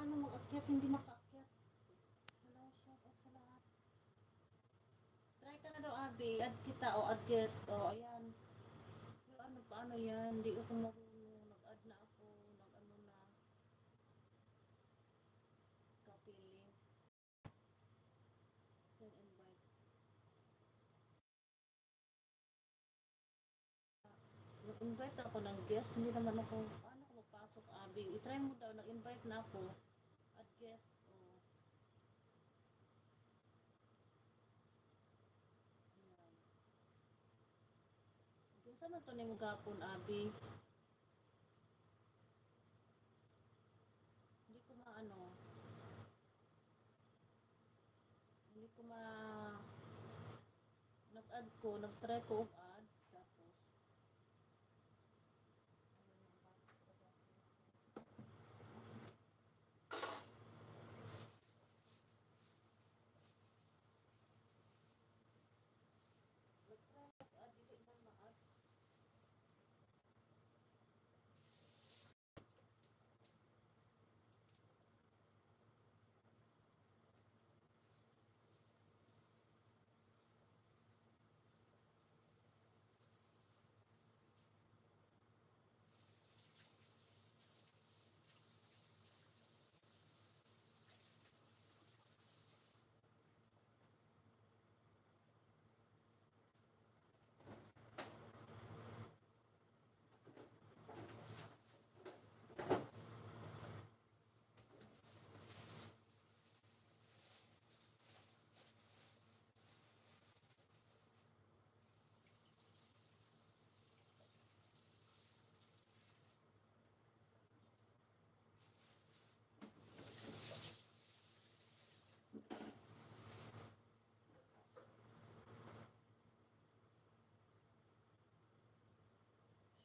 paano mag-akyat, hindi makaakyat. Hello, shout out sa lahat. Try ka na daw, Abi. Add kita o add guest. O, ayan. Pero ano, paano yan? Hindi ako marunong. Nag-add na ako. Nag-ano na. Copy link. Send invite. Nag-invite ako ng guest. Hindi naman ako, paano ako magpasok, Abi? I-try mo daw. Nag-invite na ako. Add guest. O, ayan. Saan na to ni mo gapon, Abi? Hindi ko maano. Hindi ko ma... Nag-add ko. Nag-try ko add. Tapos, nag-try ko add. Hindi man ma-add.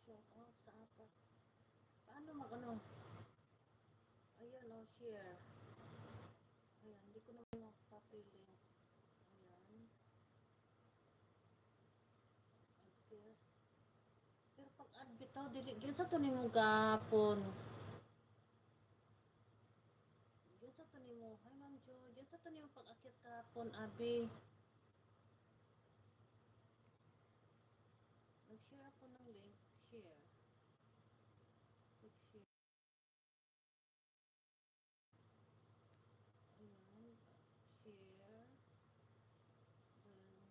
Shout out sa apat. Paano mag-ano? Ayan o, share. Ayan, hindi ko naman copy link. Ayan. Add guest. Pero pag add bitaw, dili. Ginsa to ni mo gapon. Ginsa to ni mo. Hi, Ma'am Joy. Ginsa to ni mo pag-akyat kapon, Abi. Nag-share ako ng link. Share. Click share. Ayan. Share. Then,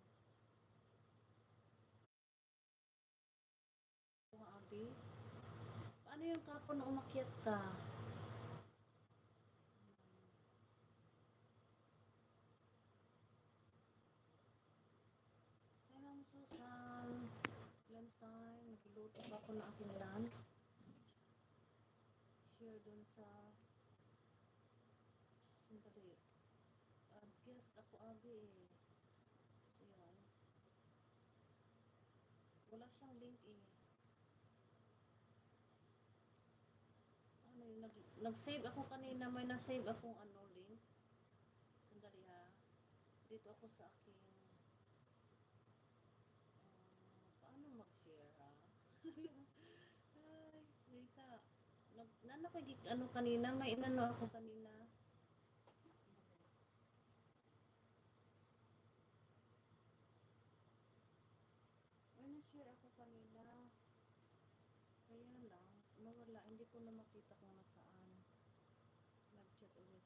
mga Abi. Paano yung kapon na umakyat ka? Hi, Ma'am Susan. Lunch time. Nagiluto pa ako ng aking lunch. Share dun sa... Sandali. Guest ako, Abi eh. Ayan. Wala siyang link eh. Ano yun? Nag-save ako kanina. May na-save akong ano link. Sandali ha. Dito ako sa aking... paano mag-share ha? Ay, Lisa. Ano kanina? May inano ako kanina. May na-share ako kanina. Kaya lang. Nawala. Hindi ko na makita kung nasaan. Nag-chat ulit